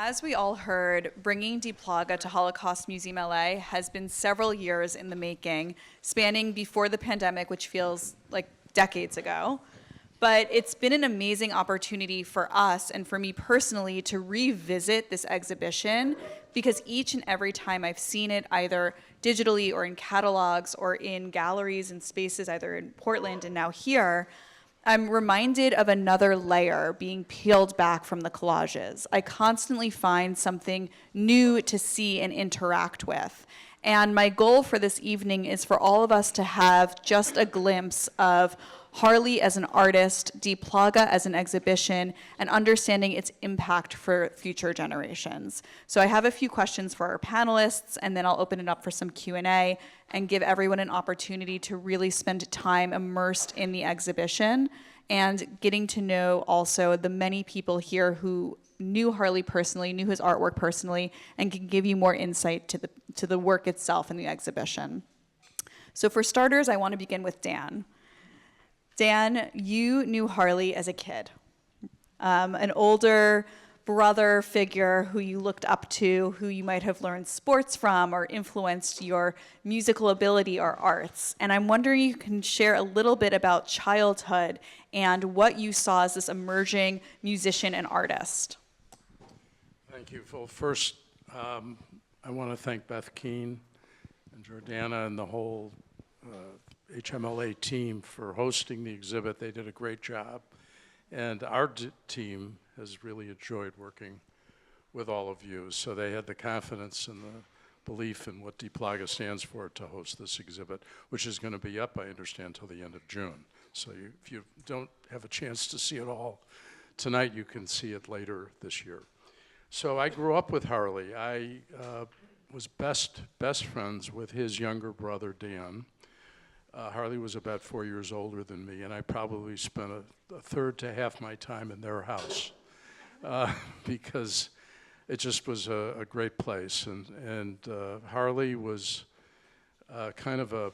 As we all heard, bringing Die Plage to Holocaust Museum LA has been several years in the making, spanning before the pandemic, which feels like decades ago. But it's been an amazing opportunity for us and for me personally to revisit this exhibition, because each and every time I've seen it, either digitally or in catalogs or in galleries and spaces, either in Portland and now here, I'm reminded of another layer being peeled back from the collages. I constantly find something new to see and interact with. And my goal for this evening is for all of us to have just a glimpse of Harley as an artist, Die Plage as an exhibition, and understanding its impact for future generations. So I have a few questions for our panelists, and then I'll open it up for some Q&A and give everyone an opportunity to really spend time immersed in the exhibition and getting to know also the many people here who knew Harley personally, knew his artwork personally, and can give you more insight to the work itself in the exhibition. So for starters, I want to begin with Dan. Dan, you knew Harley as a kid, an older brother figure who you looked up to, who you might have learned sports from or influenced your musical ability or arts. And I'm wondering if you can share a little bit about childhood and what you saw as this emerging musician and artist. Thank you. Well, first, I want to thank Beth Keane and Jordana and the whole HMLA team for hosting the exhibit. They did a great job. And our team has really enjoyed working with all of you. So they had the confidence and the belief in what Die Plage stands for to host this exhibit, which is going to be up, I understand, till the end of June. So if you don't have a chance to see it all tonight, you can see it later this year. So I grew up with Harley. I was best friends with his younger brother, Dan. Harley was about 4 years older than me, and I probably spent a third to half my time in their house because it just was a great place. And Harley was kind of a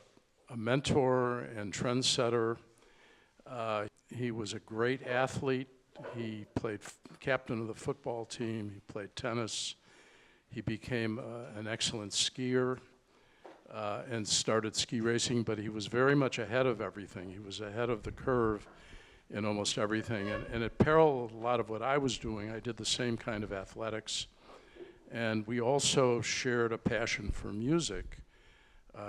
mentor and trendsetter. He was a great athlete. He played captain of the football team. He played tennis. He became an excellent skier. And started ski racing, but he was very much ahead of everything. He was ahead of the curve in almost everything. And it paralleled a lot of what I was doing. I did the same kind of athletics. And we also shared a passion for music.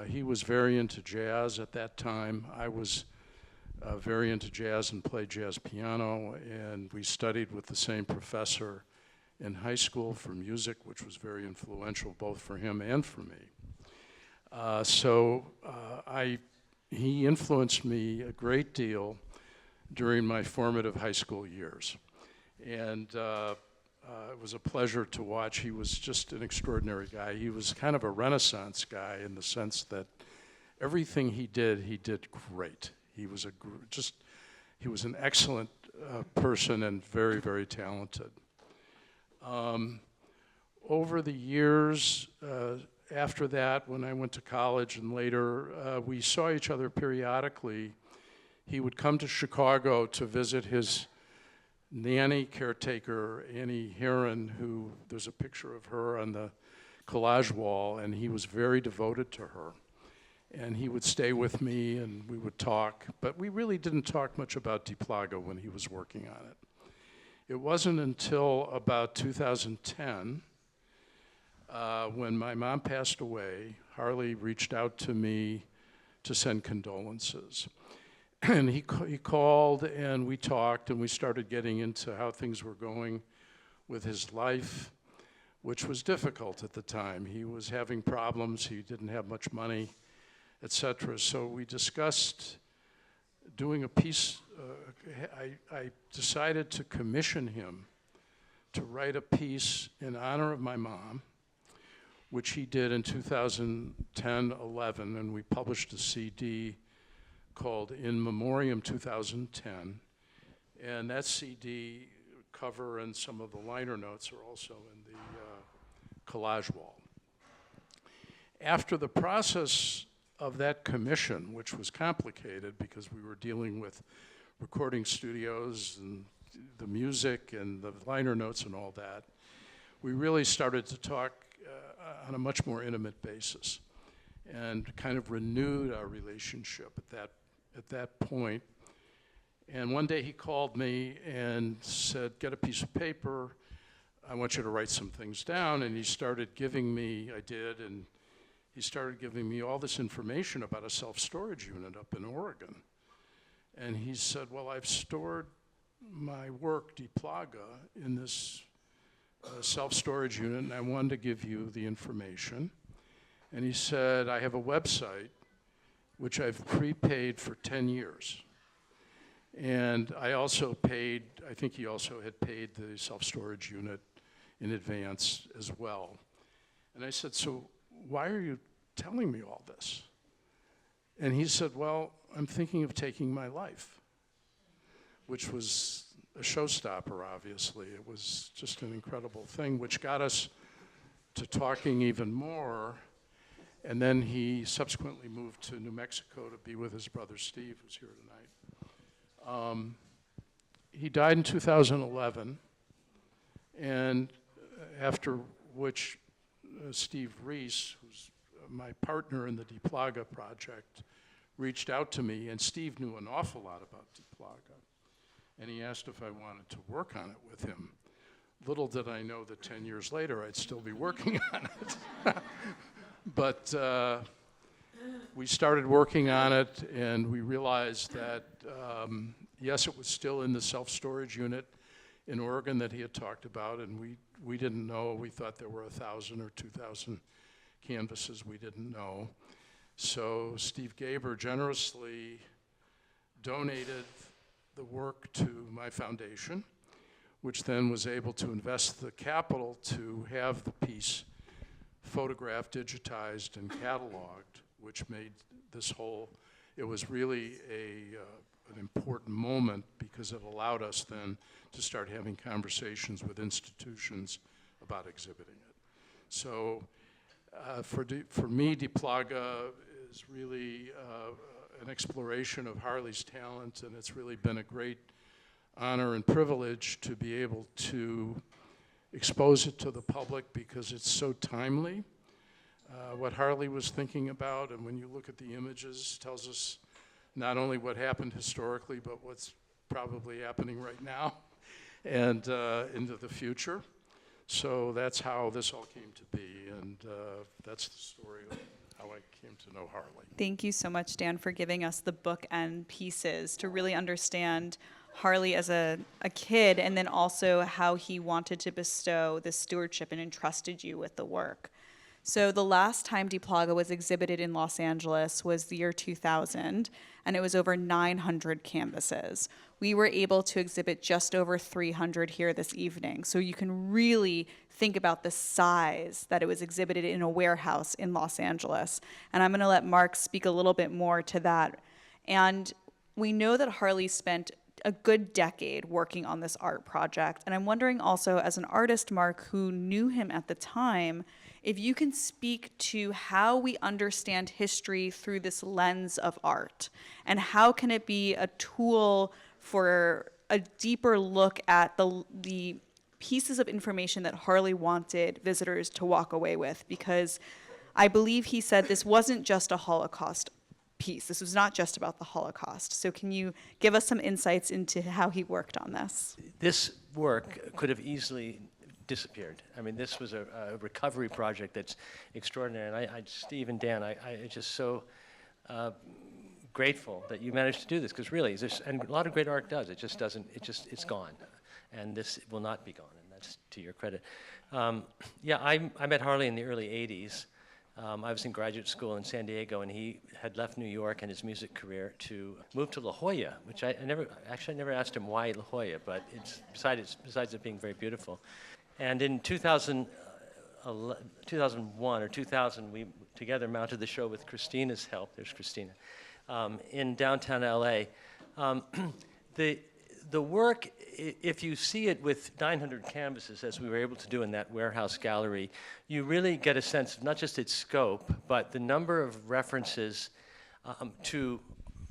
He was very into jazz at that time. I was very into jazz and played jazz piano. And we studied with the same professor in high school for music, which was very influential both for him and for me. He influenced me a great deal during my formative high school years. And it was a pleasure to watch. He was just an extraordinary guy. He was kind of a Renaissance guy in the sense that everything he did great. He was he was an excellent person and very, very talented. Over the years, after that, when I went to college and later, we saw each other periodically. He would come to Chicago to visit his nanny caretaker, Annie Heron, who there's a picture of her on the collage wall, and he was very devoted to her. And he would stay with me and we would talk, but we really didn't talk much about Die Plage when he was working on it. It wasn't until about 2010 when my mom passed away, Harley reached out to me to send condolences. And he called and we talked and we started getting into how things were going with his life, which was difficult at the time. He was having problems, he didn't have much money, etc. So we discussed doing a piece. I decided to commission him to write a piece in honor of my mom, which he did in 2010-11, and we published a CD called In Memoriam 2010. And that CD cover and some of the liner notes are also in the collage wall. After the process of that commission, which was complicated because we were dealing with recording studios and the music and the liner notes and all that, we really started to talk on a much more intimate basis and kind of renewed our relationship at that point. And one day he called me and said, get a piece of paper, I want you to write some things down. And he started giving me, I did, and he started giving me all this information about a self-storage unit up in Oregon. And he said, well, I've stored my work, Die Plage, in this self-storage unit, and I wanted to give you the information. And he said, I have a website which I've prepaid for 10 years. And I also paid, I think he also had paid the self-storage unit in advance as well. And I said, so why are you telling me all this? And he said, well, I'm thinking of taking my life, which was a showstopper, obviously. It was just an incredible thing, which got us to talking even more. And then he subsequently moved to New Mexico to be with his brother Steve, who's here tonight. He died in 2011, and after which Steve Reese, who's my partner in the Die Plage project, reached out to me, and Steve knew an awful lot about Die Plage, and he asked if I wanted to work on it with him. Little did I know that 10 years later I'd still be working on it. But we started working on it, and we realized that, yes, it was still in the self-storage unit in Oregon that he had talked about, and we didn't know. We thought there were 1,000 or 2,000 canvases. We didn't know. So Steve Gaber generously donated the work to my foundation, which then was able to invest the capital to have the piece photographed, digitized, and cataloged, which made this whole, it was really an important moment because it allowed us then to start having conversations with institutions about exhibiting it. So for me, Die Plage is really an exploration of Harley's talent, and it's really been a great honor and privilege to be able to expose it to the public because it's so timely. What Harley was thinking about, and when you look at the images, tells us not only what happened historically, but what's probably happening right now and into the future. So that's how this all came to be, and that's the story of how I came to know Harley. Thank you so much, Dan, for giving us the bookend pieces to really understand Harley as a kid, and then also how he wanted to bestow this stewardship and entrusted you with the work. So the last time Die Plage was exhibited in Los Angeles was the year 2000, and it was over 900 canvases. We were able to exhibit just over 300 here this evening. So you can really think about the size that it was exhibited in a warehouse in Los Angeles. And I'm gonna let Mark speak a little bit more to that. And we know that Harley spent a good decade working on this art project. And I'm wondering also, as an artist, Mark, who knew him at the time, if you can speak to how we understand history through this lens of art, and how can it be a tool for a deeper look at the pieces of information that Harley wanted visitors to walk away with, because I believe he said this wasn't just a Holocaust piece. This was not just about the Holocaust. So can you give us some insights into how he worked on this? This work could have easily disappeared. I mean, this was a recovery project that's extraordinary. And Steve and Dan, I just so grateful that you managed to do this, because really, and a lot of great art does. It just doesn't, it's gone. And this will not be gone, and that's to your credit. Yeah, I met Harley in the early 80s. I was in graduate school in San Diego, and he had left New York and his music career to move to La Jolla, which I never asked him why La Jolla, but it's besides it being very beautiful. And in 2001 or 2000, we together mounted the show with Christina's help. There's Christina. In downtown LA. The work, if you see it with 900 canvases, as we were able to do in that warehouse gallery, you really get a sense of not just its scope, but the number of references to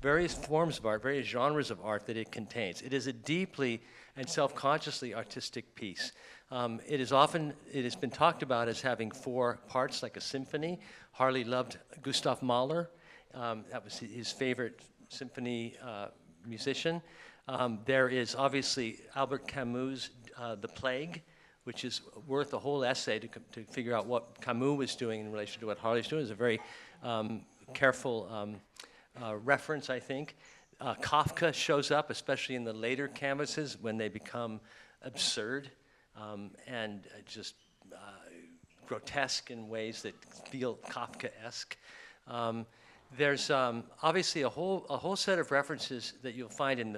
various forms of art, various genres of art that it contains. It is a deeply and self-consciously artistic piece. It has been talked about as having 4 parts, like a symphony. Harley loved Gustav Mahler. That was his favorite symphony musician. There is obviously Albert Camus' The Plague, which is worth a whole essay to figure out what Camus was doing in relation to what Harley's doing. It's a very careful reference, I think. Kafka shows up, especially in the later canvases, when they become absurd and just grotesque in ways that feel Kafkaesque. There's obviously a whole set of references that you'll find in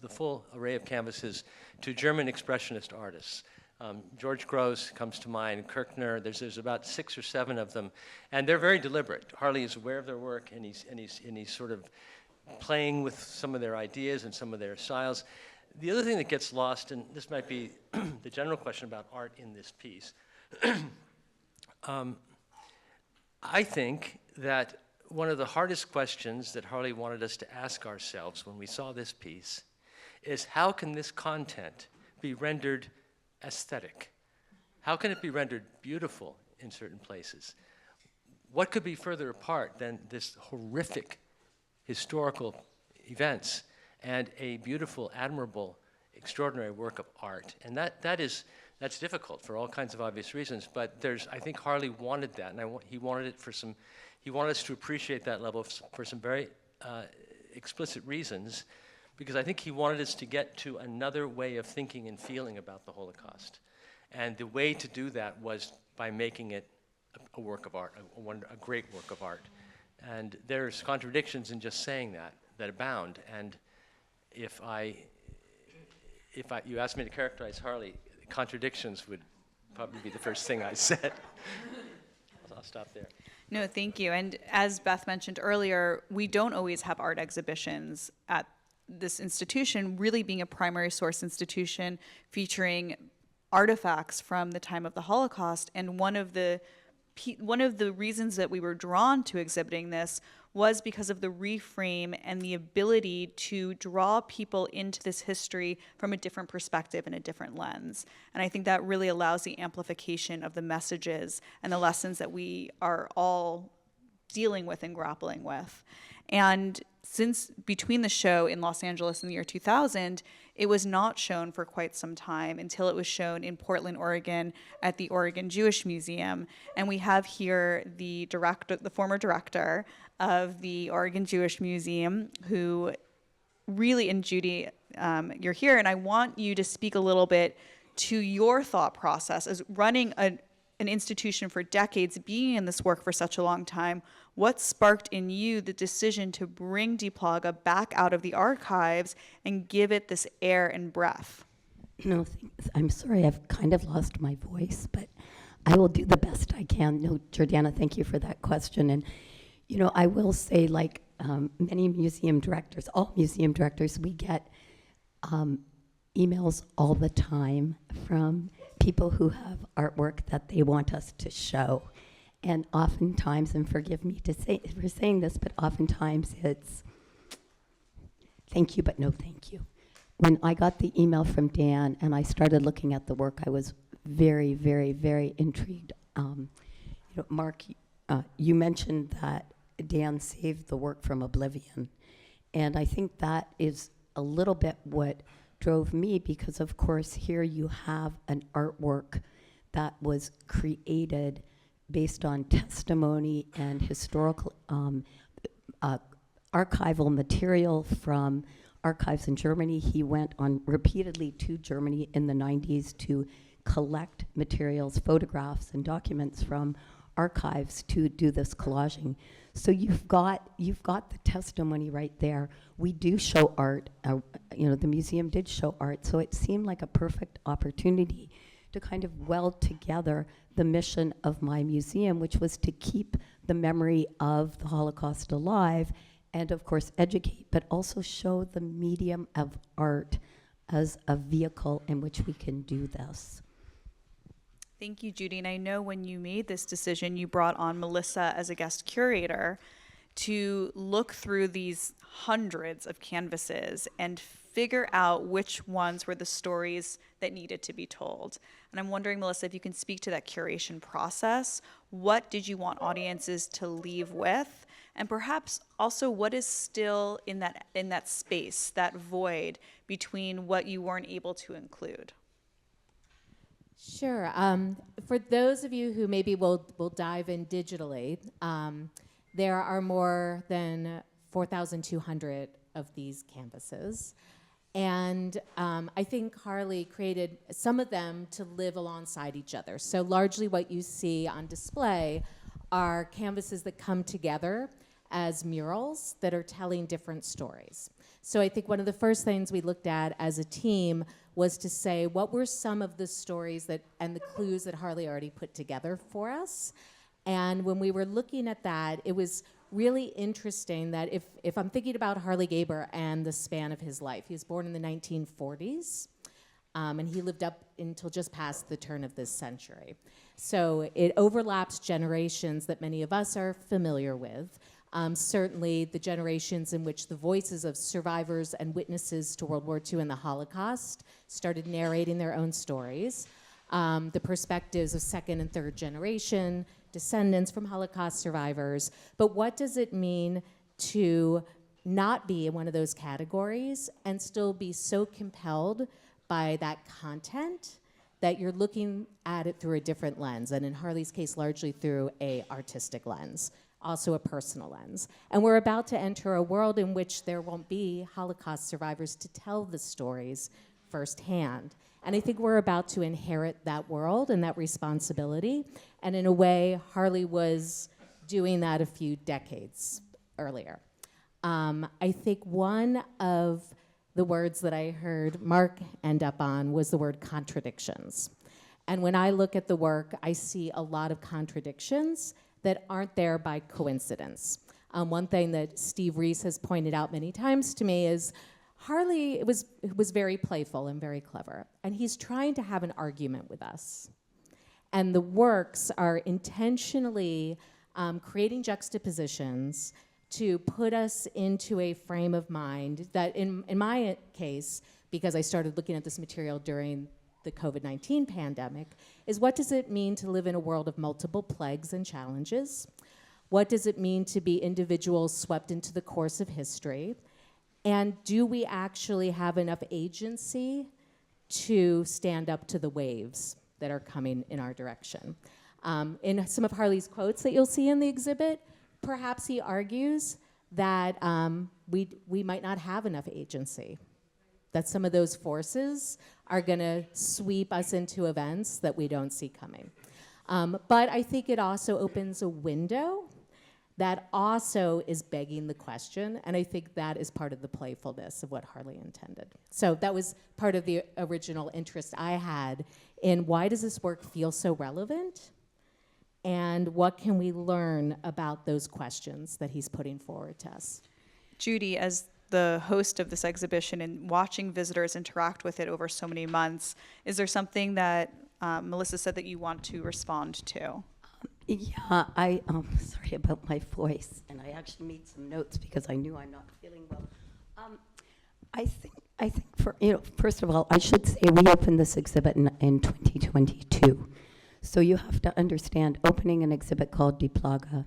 the full array of canvases to German expressionist artists. George Grosz comes to mind, Kirchner. There's about 6 or 7 of them, and they're very deliberate. Harley is aware of their work, and he's sort of playing with some of their ideas and some of their styles. The other thing that gets lost, and this might be the general question about art in this piece, I think that one of the hardest questions that Harley wanted us to ask ourselves when we saw this piece is, how can this content be rendered aesthetic? How can it be rendered beautiful in certain places? What could be further apart than this horrific historical events and a beautiful, admirable, extraordinary work of art? And that's difficult for all kinds of obvious reasons, but I think Harley wanted that, and he wanted us to appreciate that level for some very explicit reasons, because I think he wanted us to get to another way of thinking and feeling about the Holocaust. And the way to do that was by making it a work of art, a great work of art. And there's contradictions in just saying that abound. And if you asked me to characterize Harley, contradictions would probably be the first thing I said. I'll stop there. No, thank you. And as Beth mentioned earlier, we don't always have art exhibitions at this institution, really being a primary source institution featuring artifacts from the time of the Holocaust. And one of the reasons that we were drawn to exhibiting this was because of the reframe and the ability to draw people into this history from a different perspective and a different lens. And I think that really allows the amplification of the messages and the lessons that we are all dealing with and grappling with. And since between the show in Los Angeles in the year 2000, it was not shown for quite some time until it was shown in Portland, Oregon at the Oregon Jewish Museum. And we have here the former director of the Oregon Jewish Museum, who really, and Judy, you're here, and I want you to speak a little bit to your thought process as running an institution for decades, being in this work for such a long time. What sparked in you the decision to bring Die Plage back out of the archives and give it this air and breath? No, I'm sorry, I've kind of lost my voice, but I will do the best I can. No, Jordana, thank you for that question. And, you know, I will say, like many museum directors, all museum directors, we get emails all the time from people who have artwork that they want us to show. And oftentimes, and forgive me for saying this, but oftentimes it's thank you, but no thank you. When I got the email from Dan and I started looking at the work, I was very, very, very intrigued. Mark, you mentioned that Dan saved the work from oblivion. And I think that is a little bit what drove me, because of course here you have an artwork that was created based on testimony and historical archival material from archives in Germany. He went on repeatedly to Germany in the 90s to collect materials, photographs, and documents from archives to do this collaging. So you've got the testimony right there. We do show art. The museum did show art, so it seemed like a perfect opportunity to kind of weld together the mission of my museum, which was to keep the memory of the Holocaust alive and, of course, educate, but also show the medium of art as a vehicle in which we can do this. Thank you, Judy. And I know when you made this decision, you brought on Melissa as a guest curator. to look through these hundreds of canvases and figure out which ones were the stories that needed to be told. And I'm wondering, Melissa, if you can speak to that curation process. What did you want audiences to leave with? And perhaps also what is still in that space, that void between what you weren't able to include? Sure. For those of you who maybe will dive in digitally, there are more than 4,200 of these canvases. And I think Harley created some of them to live alongside each other. So largely what you see on display are canvases that come together as murals that are telling different stories. So I think one of the first things we looked at as a team was to say, what were some of the stories and the clues that Harley already put together for us? And when we were looking at that, it was really interesting that if I'm thinking about Harley Gaber and the span of his life, he was born in the 1940s, and he lived up until just past the turn of this century. So it overlaps generations that many of us are familiar with. Certainly the generations in which the voices of survivors and witnesses to World War II and the Holocaust started narrating their own stories. The perspectives of second and third generation descendants from Holocaust survivors. But what does it mean to not be in one of those categories and still be so compelled by that content that you're looking at it through a different lens, and in Harley's case, largely through an artistic lens, also a personal lens. And we're about to enter a world in which there won't be Holocaust survivors to tell the stories firsthand. And I think we're about to inherit that world and that responsibility. And in a way, Harley was doing that a few decades earlier. I think one of the words that I heard Mark end up on was the word contradictions. And when I look at the work, I see a lot of contradictions that aren't there by coincidence. One thing that Steve Reese has pointed out many times to me is Harley was very playful and very clever, and he's trying to have an argument with us. And the works are intentionally creating juxtapositions to put us into a frame of mind that in my case, because I started looking at this material during the COVID-19 pandemic, is what does it mean to live in a world of multiple plagues and challenges? What does it mean to be individuals swept into the course of history? And do we actually have enough agency to stand up to the waves that are coming in our direction? In some of Harley's quotes that you'll see in the exhibit, perhaps he argues that we might not have enough agency, that some of those forces are going to sweep us into events that we don't see coming. But I think it also opens a window that also is begging the question, and I think that is part of the playfulness of what Harley intended. So that was part of the original interest I had in why does this work feel so relevant, and what can we learn about those questions that he's putting forward to us. Judy, as the host of this exhibition and watching visitors interact with it over so many months, is there something that Melissa said that you want to respond to? Yeah, sorry about my voice, and I actually made some notes because I knew I'm not feeling well. I think first of all, I should say we opened this exhibit in 2022. So you have to understand, opening an exhibit called Die Plage,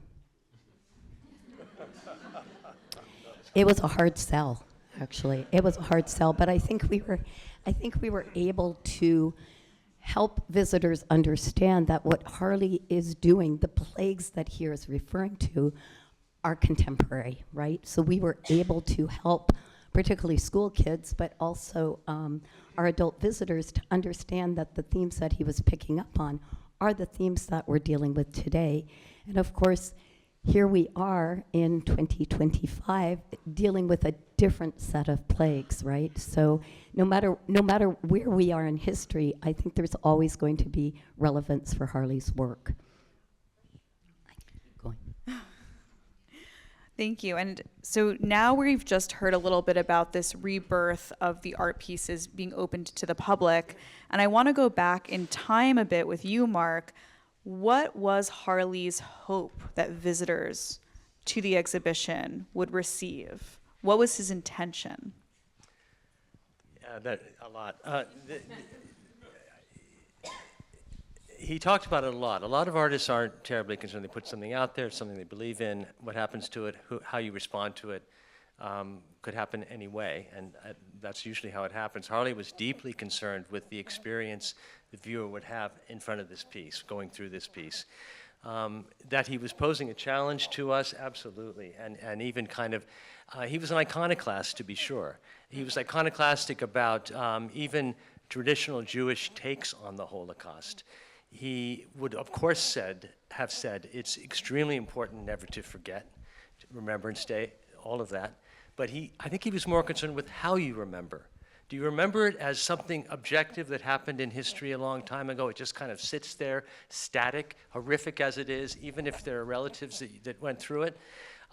it was a hard sell, actually. It was a hard sell, but I think we were able to help visitors understand that what Harley is doing, the plagues that he is referring to, are contemporary, right? So we were able to help particularly school kids, but also our adult visitors to understand that the themes that he was picking up on are the themes that we're dealing with today. And of course, here we are in 2025 dealing with a different set of plagues, right? So no matter where we are in history, I think there's always going to be relevance for Harley's work. I can keep going. Thank you. And so now we've just heard a little bit about this rebirth of the art pieces being opened to the public. And I want to go back in time a bit with you, Mark. What was Harley's hope that visitors to the exhibition would receive? What was his intention? That a lot. He talked about it a lot. A lot of artists aren't terribly concerned. They put something out there, something they believe in. What happens to it, how you respond to it, could happen anyway, and that's usually how it happens. Harley was deeply concerned with the experience the viewer would have in front of this piece, going through this piece. That he was posing a challenge to us, absolutely, and even kind of, he was an iconoclast, to be sure. He was iconoclastic about even traditional Jewish takes on the Holocaust. He would, of course, have said it's extremely important never to forget, to remember and stay, all of that. But I think he was more concerned with how you remember. Do you remember it as something objective that happened in history a long time ago? It just kind of sits there, static, horrific as it is, even if there are relatives that went through it.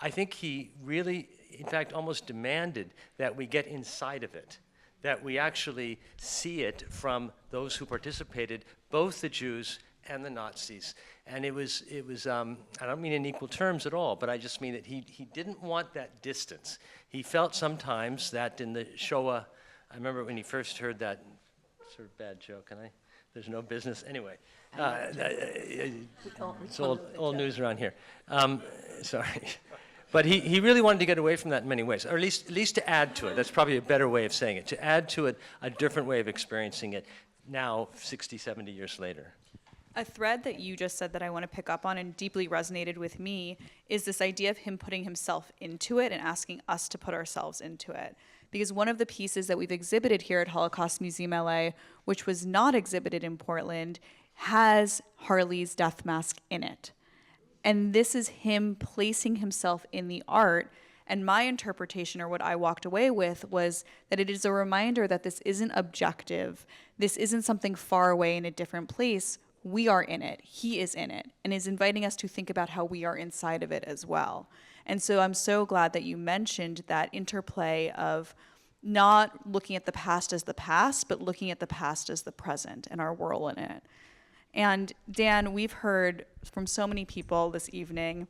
I think he really, in fact, almost demanded that we get inside of it, that we actually see it from those who participated, both the Jews and the Nazis. And it was I don't mean in equal terms at all, but I just mean that he didn't want that distance. He felt sometimes that in the Shoah, I remember when he first heard that sort of bad joke, there's no business, anyway. It's old news around here. Sorry. But he really wanted to get away from that in many ways, or at least to add to it. That's probably a better way of saying it, to add to it a different way of experiencing it now, 60, 70 years later. A thread that you just said that I want to pick up on and deeply resonated with me is this idea of him putting himself into it and asking us to put ourselves into it. Because one of the pieces that we've exhibited here at Holocaust Museum LA, which was not exhibited in Portland, has Harley's death mask in it. And this is him placing himself in the art. And my interpretation, or what I walked away with, was that it is a reminder that this isn't objective. This isn't something far away in a different place. We are in it. He is in it, and is inviting us to think about how we are inside of it as well. And so I'm so glad that you mentioned that interplay of not looking at the past as the past, but looking at the past as the present and our role in it. And Dan, we've heard from so many people this evening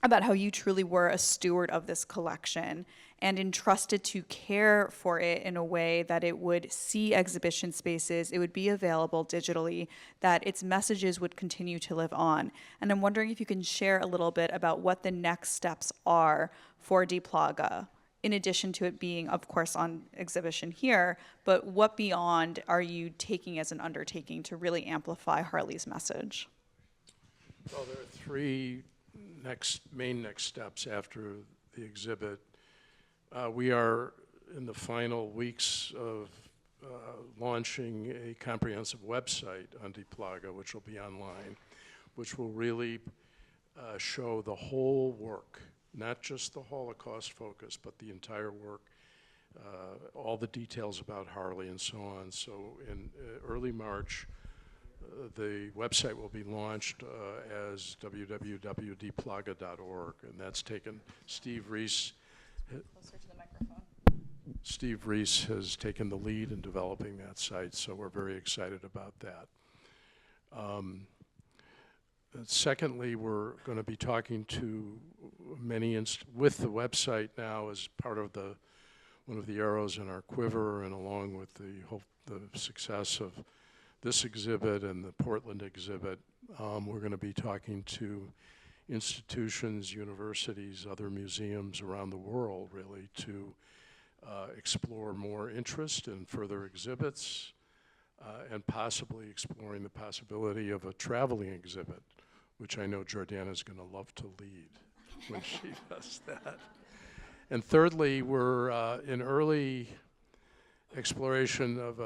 about how you truly were a steward of this collection and entrusted to care for it in a way that it would see exhibition spaces, it would be available digitally, that its messages would continue to live on. And I'm wondering if you can share a little bit about what the next steps are for Die Plage, in addition to it being, of course, on exhibition here, but what beyond are you taking as an undertaking to really amplify Harley's message? Well, there are three main next steps after the exhibit. We are in the final weeks of launching a comprehensive website on Die Plage, which will be online, which will really show the whole work, not just the Holocaust focus, but the entire work, all the details about Harley and so on. So in early March, the website will be launched as www.dieplage.org, and that's taken Steve Reese. Closer to the microphone. Steve Reese has taken the lead in developing that site, so we're very excited about that. Secondly, we're going to be talking to with the website now as part of one of the arrows in our quiver, and along with the success of this exhibit and the Portland exhibit, we're going to be talking to institutions, universities, other museums around the world, really, to explore more interest in further exhibits, and possibly exploring the possibility of a traveling exhibit, which I know Jordana's going to love to lead when she does that. And thirdly, we're in early exploration of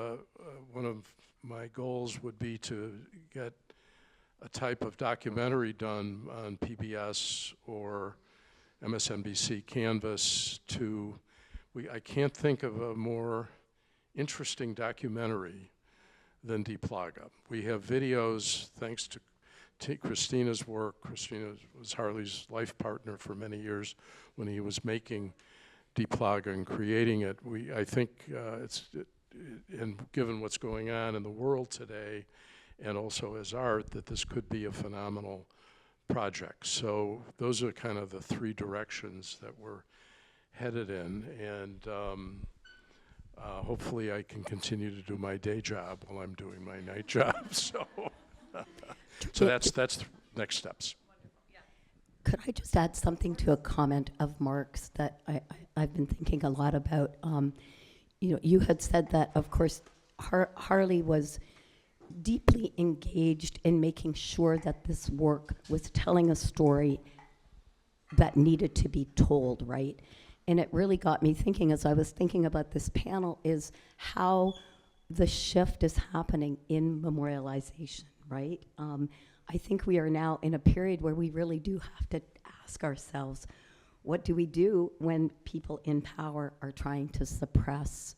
one of my goals would be to get a type of documentary done on PBS or MSNBC Canvas I can't think of a more interesting documentary than Die Plage. We have videos, thanks to Christina's work. Christina was Harley's life partner for many years when he was making Die Plage and creating it. I think and given what's going on in the world today, and also as art, that this could be a phenomenal project. So those are kind of the three directions that we're headed in, and hopefully I can continue to do my day job while I'm doing my night job. So, so that's the next steps. Could I just add something to a comment of Mark's that I've been thinking a lot about? You know, you had said that, of course, Harley was deeply engaged in making sure that this work was telling a story that needed to be told, right? And it really got me thinking, as I was thinking about this panel, is how the shift is happening in memorialization, right? I think we are now in a period where we really do have to ask ourselves, what do we do when people in power are trying to suppress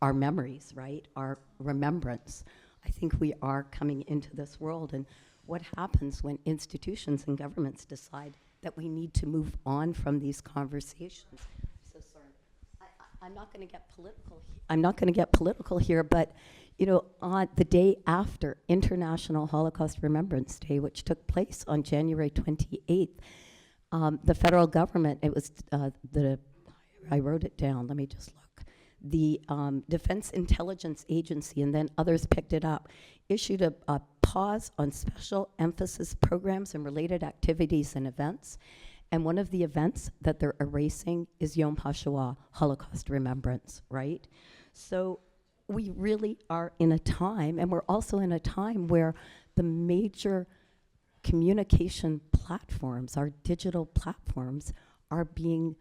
our memories, right? Our remembrance. I think we are coming into this world, and what happens when institutions and governments decide that we need to move on from these conversations? So sorry, I'm not going to get political. I'm not going to get political here, but you know, on the day after International Holocaust Remembrance Day, which took place on January 28th, the federal government, it was I wrote it down, let me just look. The Defense Intelligence Agency, and then others picked it up, issued a pause on special emphasis programs and related activities and events. And one of the events that they're erasing is Yom HaShoah, Holocaust Remembrance, right? So we really are in a time, and we're also in a time where the major communication platforms, our digital platforms, are being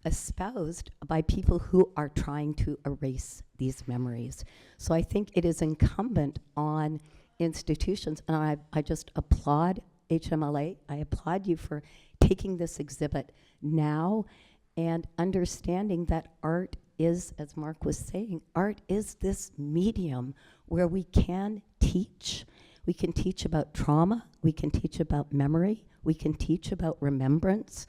espoused by people who are trying to erase these memories. So I think it is incumbent on institutions, and I just applaud HMLA. I applaud you for taking this exhibit now and understanding that art is, as Mark was saying, art is this medium where we can teach. We can teach about trauma, we can teach about memory, we can teach about remembrance,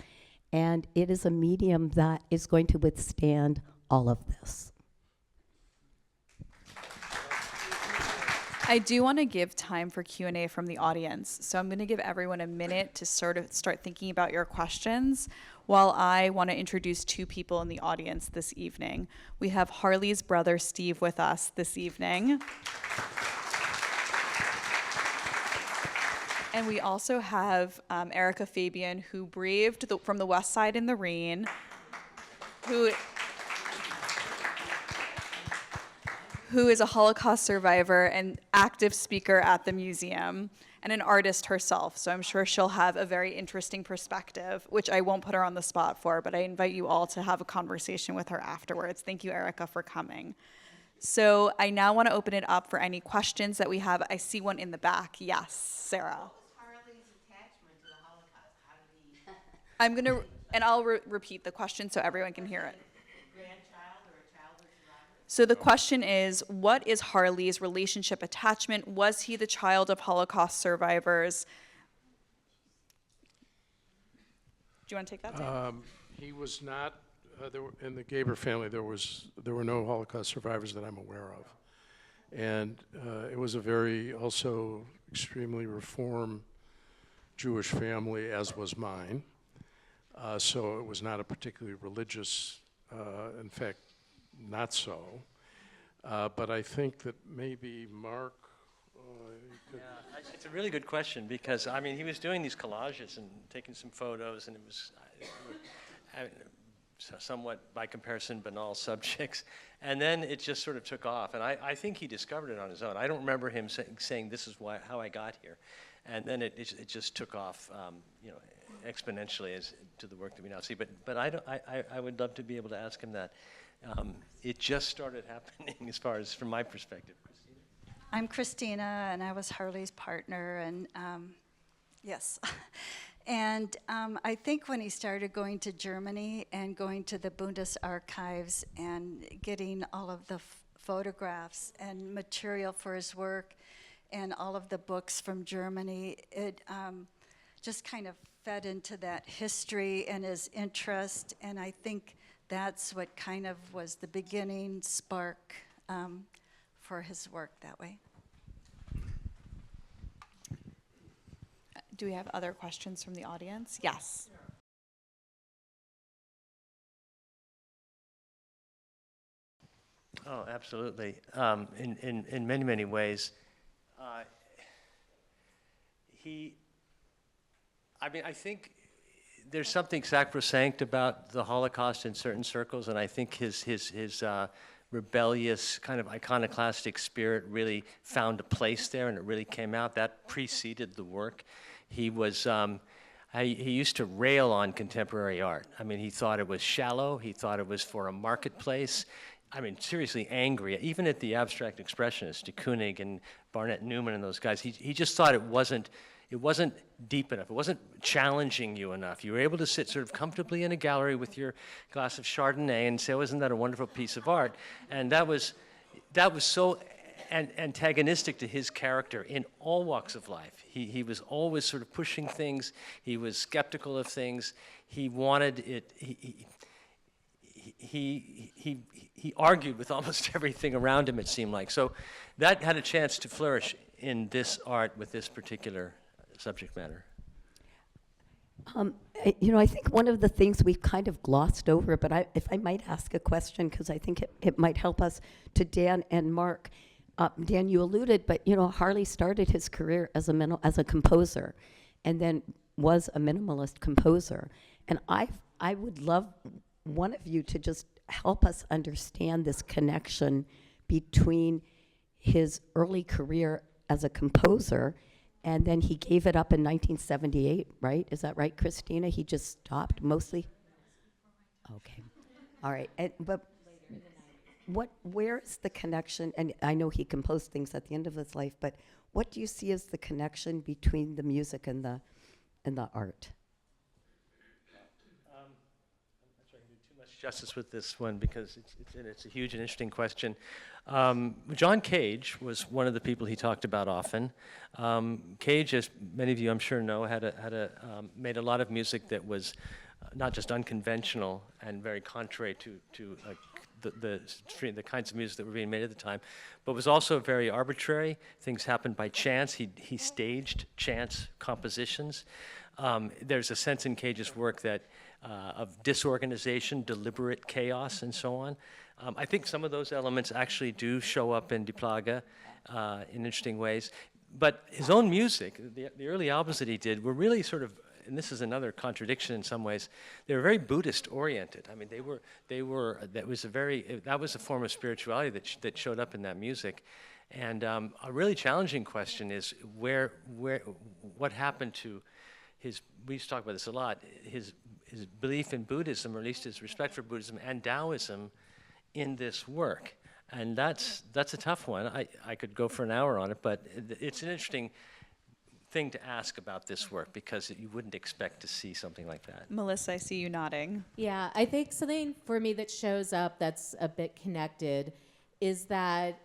and it is a medium that is going to withstand all of this. I do want to give time for Q&A from the audience. So I'm going to give everyone a minute to sort of start thinking about your questions while I want to introduce two people in the audience this evening. We have Harley's brother, Steve, with us this evening. And we also have Erica Fabian, who braved from the west side in the rain, who is a Holocaust survivor and active speaker at the museum, and an artist herself. So I'm sure she'll have a very interesting perspective, which I won't put her on the spot for, but I invite you all to have a conversation with her afterwards. Thank you, Erica, for coming. So I now want to open it up for any questions that we have. I see one in the back. Yes, Sarah. I'm going to, and I'll repeat the question so everyone can hear it. So the question is, what is Harley's relationship attachment? Was he the child of Holocaust survivors? Do you want to take that, Dan? He was not, in the Gaber family, there were no Holocaust survivors that I'm aware of. And it was a very, also extremely Reform Jewish family, as was mine. So it was not a particularly religious, in fact, not so. But I think that maybe Mark, Yeah, it's a really good question because, I mean, he was doing these collages and taking some photos, and it was somewhat, by comparison, banal subjects. And then it just sort of took off. And I think he discovered it on his own. I don't remember him saying this is how I got here. And then it just took off, you know, exponentially as to the work that we now see. But I would love to be able to ask him that. It just started happening as far as from my perspective. I'm Christina, and I was Harley's partner, and yes. And I think when he started going to Germany and going to the Bundesarchives and getting all of the photographs and material for his work and all of the books from Germany, it just kind of fed into that history and his interest, and I think that's what kind of was the beginning spark for his work that way. Do we have other questions from the audience? Yes. Oh, absolutely. In many, many ways, I think there's something sacrosanct about the Holocaust in certain circles, and I think his rebellious, kind of iconoclastic spirit really found a place there, and it really came out. That preceded the work. He was, he used to rail on contemporary art. I mean, he thought it was shallow. He thought it was for a marketplace. I mean, seriously angry, even at the abstract expressionists, de Kooning and Barnett Newman and those guys. He just thought it wasn't deep enough. It wasn't challenging you enough. You were able to sit sort of comfortably in a gallery with your glass of Chardonnay and say, oh, isn't that a wonderful piece of art? And that was so antagonistic to his character in all walks of life. He was always sort of pushing things. He was skeptical of things. He wanted it. He argued with almost everything around him, it seemed like. So that had a chance to flourish in this art with this particular subject matter. I think one of the things we've kind of glossed over, but if I might ask a question, because I think it might help us, to Dan and Mark. Dan, you alluded, but Harley started his career as a composer, and then was a minimalist composer. And I would love one of you to just help us understand this connection between his early career as a composer, and then he gave it up in 1978, right? Is that right, Christina? He just stopped mostly? Okay. All right. But where is the connection? And I know he composed things at the end of his life, but what do you see as the connection between the music and the art? Justice with this one because it's a huge and interesting question. John Cage was one of the people he talked about often. Cage, as many of you I'm sure know, made a lot of music that was not just unconventional and very contrary to the kinds of music that were being made at the time, but was also very arbitrary. Things happened by chance. He staged chance compositions. There's a sense in Cage's work that of disorganization, deliberate chaos, and so on. I think some of those elements actually do show up in Die Plage in interesting ways. But his own music, the early albums that he did, were really sort of, and this is another contradiction in some ways, they were very Buddhist-oriented. I mean, that was a form of spirituality that showed up in that music. And a really challenging question is what happened to we used to talk about this a lot, his belief in Buddhism, or at least his respect for Buddhism and Taoism in this work. And that's a tough one. I could go for an hour on it, but it's an interesting thing to ask about this work because you wouldn't expect to see something like that. Melissa, I see you nodding. Yeah, I think something for me that shows up that's a bit connected is that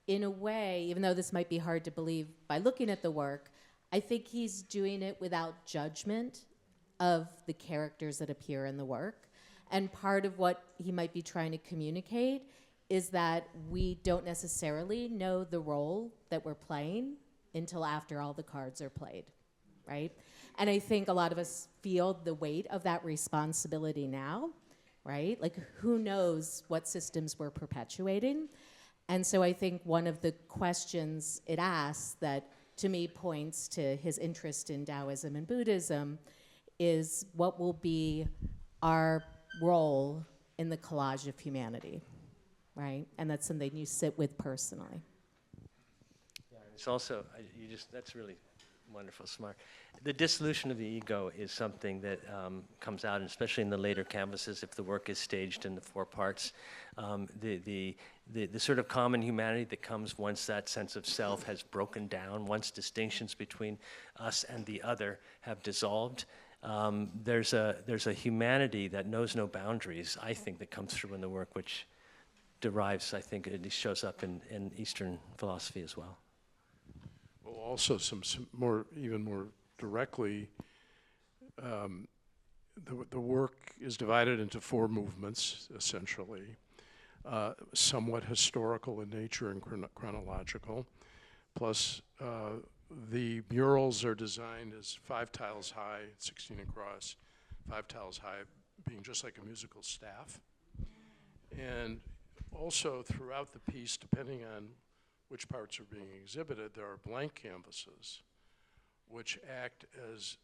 in a way, even though this might be hard to believe by looking at the work, I think he's doing it without judgment of the characters that appear in the work. And part of what he might be trying to communicate is that we don't necessarily know the role that we're playing until after all the cards are played, right? And I think a lot of us feel the weight of that responsibility now, right? Like, who knows what systems we're perpetuating? And so I think one of the questions it asks that to me points to his interest in Taoism and Buddhism is what will be our role in the collage of humanity, right? And that's something you sit with personally. Yeah, it's also, that's really wonderful, smart. The dissolution of the ego is something that comes out, and especially in the later canvases, if the work is staged in the four parts. The sort of common humanity that comes once that sense of self has broken down, once distinctions between us and the other have dissolved. There's a humanity that knows no boundaries, I think, that comes through in the work, which derives, I think, it shows up in Eastern philosophy as well. Well, also even more directly, the work is divided into four movements, essentially, somewhat historical in nature and chronological, plus The murals are designed as 5 tiles high, 16 across, 5 tiles high, being just like a musical staff. And also throughout the piece, depending on which parts are being exhibited, there are blank canvases which act as,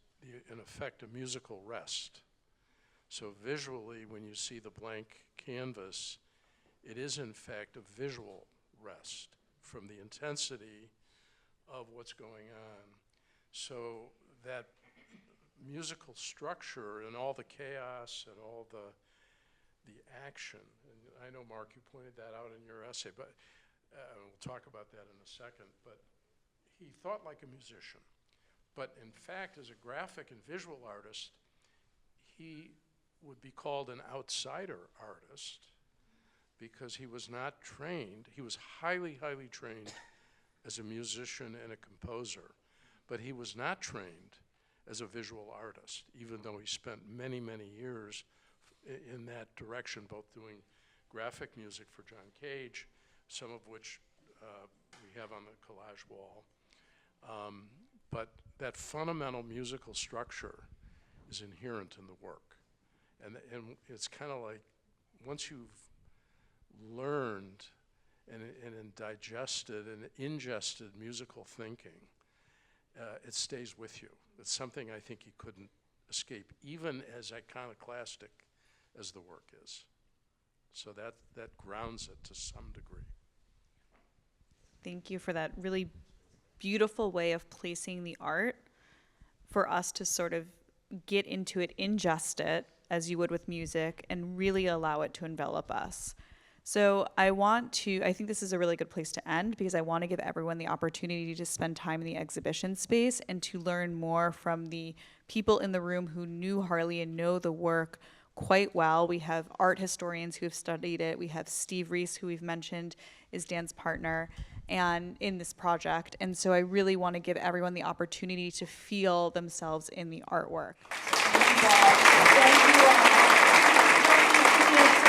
in effect, a musical rest. So visually, when you see the blank canvas, it is in fact a visual rest from the intensity of what's going on. So that musical structure and all the chaos and all the action, and I know, Mark, you pointed that out in your essay, but we'll talk about that in a second, but he thought like a musician. But in fact, as a graphic and visual artist, he would be called an outsider artist because he was not trained. He was highly, highly trained as a musician and a composer, but he was not trained as a visual artist, even though he spent many, many years in that direction, both doing graphic music for John Cage, some of which we have on the collage wall. But that fundamental musical structure is inherent in the work. And it's kind of like, once you've learned and digested and ingested musical thinking, it stays with you. It's something I think you couldn't escape, even as iconoclastic as the work is. So that grounds it to some degree. Thank you for that really beautiful way of placing the art for us to sort of get into it, ingest it, as you would with music, and really allow it to envelop us. So I think this is a really good place to end, because I want to give everyone the opportunity to spend time in the exhibition space and to learn more from the people in the room who knew Harley and know the work quite well. We have art historians who have studied it. We have Steve Reese, who we've mentioned is Dan's partner and in this project. And so I really want to give everyone the opportunity to feel themselves in the artwork. Thank you all.